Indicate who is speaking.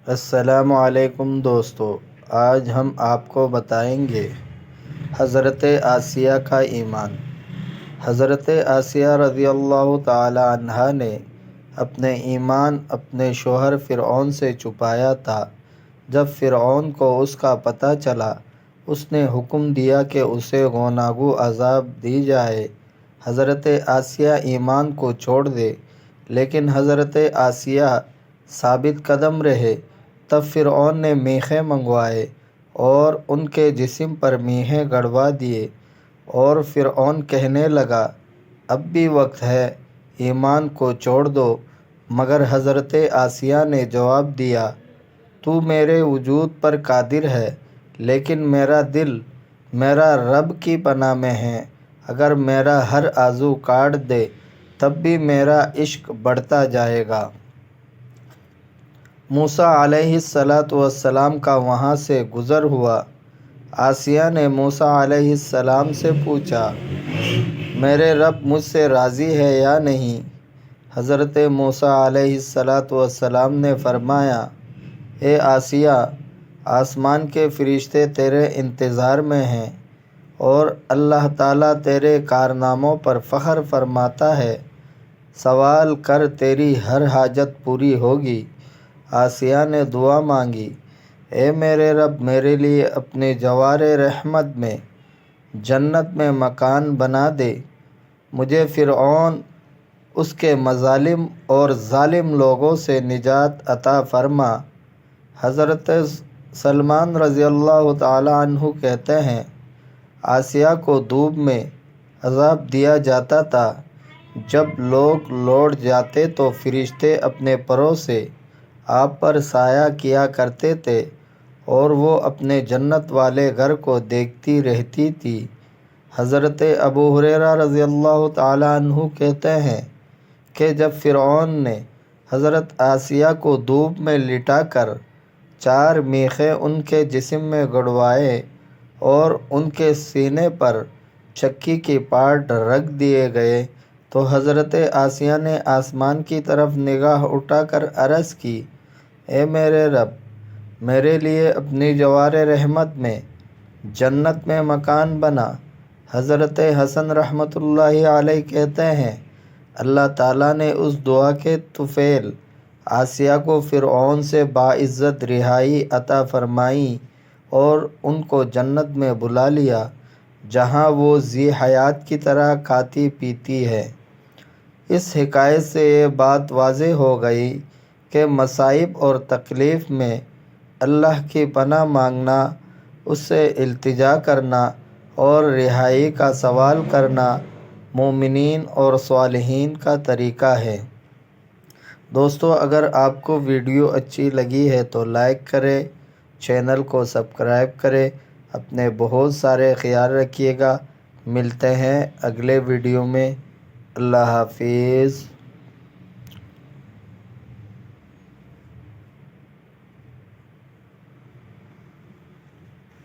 Speaker 1: السلام علیکم دوستو، آج ہم آپ کو بتائیں گے حضرت آسیہ کا ایمان۔ حضرت آسیہ رضی اللہ تعالی عنہا نے اپنے ایمان اپنے شوہر فرعون سے چھپایا تھا۔ جب فرعون کو اس کا پتہ چلا، اس نے حکم دیا کہ اسے گوناگو عذاب دی جائے۔ حضرت آسیہ ایمان کو چھوڑ دے، لیکن حضرت آسیہ ثابت قدم رہے۔ تب فرعون نے میخیں منگوائے اور ان کے جسم پر میخیں گڑوا دیے، اور فرعون کہنے لگا، اب بھی وقت ہے، ایمان کو چھوڑ دو۔ مگر حضرت آسیہ نے جواب دیا، تو میرے وجود پر قادر ہے، لیکن میرا دل میرا رب کی پناہ میں ہے۔ اگر میرا ہر عضو کاٹ دے تب بھی میرا عشق بڑھتا جائے گا۔ موسیٰ علیہ السلام کا وہاں سے گزر ہوا۔ آسیہ نے موسیٰ علیہ السلام سے پوچھا، میرے رب مجھ سے راضی ہے یا نہیں؟ حضرت موسیٰ علیہ السلام نے فرمایا، اے آسیہ، آسمان کے فرشتے تیرے انتظار میں ہیں، اور اللہ تعالیٰ تیرے کارناموں پر فخر فرماتا ہے۔ سوال کر، تیری ہر حاجت پوری ہوگی۔ آسیہ نے دعا مانگی، اے میرے رب، میرے لیے اپنے جوار رحمت میں جنت میں مکان بنا دے۔ مجھے فرعون، اس کے مظالم اور ظالم لوگوں سے نجات عطا فرما۔ حضرت سلمان رضی اللہ تعالی عنہ کہتے ہیں، آسیہ کو دھوپ میں عذاب دیا جاتا تھا۔ جب لوگ لوٹ جاتے تو فرشتے اپنے پروں سے آپ پر سایہ کیا کرتے تھے، اور وہ اپنے جنت والے گھر کو دیکھتی رہتی تھی۔ حضرت ابو ہریرہ رضی اللہ تعالی عنہ کہتے ہیں کہ جب فرعون نے حضرت آسیہ کو دھوپ میں لٹا کر 4 میخیں ان کے جسم میں گڑوائے اور ان کے سینے پر چکی کی پاٹ رکھ دیے گئے، تو حضرت آسیہ نے آسمان کی طرف نگاہ اٹھا کر عرض کی، اے میرے رب، میرے لیے اپنی جوار رحمت میں جنت میں مکان بنا۔ حضرت حسن رحمۃ اللہ علیہ کہتے ہیں، اللہ تعالیٰ نے اس دعا کے طفیل آسیہ کو فرعون سے باعزت رہائی عطا فرمائی اور ان کو جنت میں بلا لیا، جہاں وہ ذی حیات کی طرح کھاتی پیتی ہے۔ اس حکایت سے یہ بات واضح ہو گئی کہ مصائب اور تکلیف میں اللہ کی پناہ مانگنا، اس سے التجا کرنا اور رہائی کا سوال کرنا مومنین اور صالحین کا طریقہ ہے۔ دوستو، اگر آپ کو ویڈیو اچھی لگی ہے تو لائک کریں، چینل کو سبسکرائب کریں، اپنے بہت سارے خیال رکھیے گا۔ ملتے ہیں اگلے ویڈیو میں۔ اللہ حافظ۔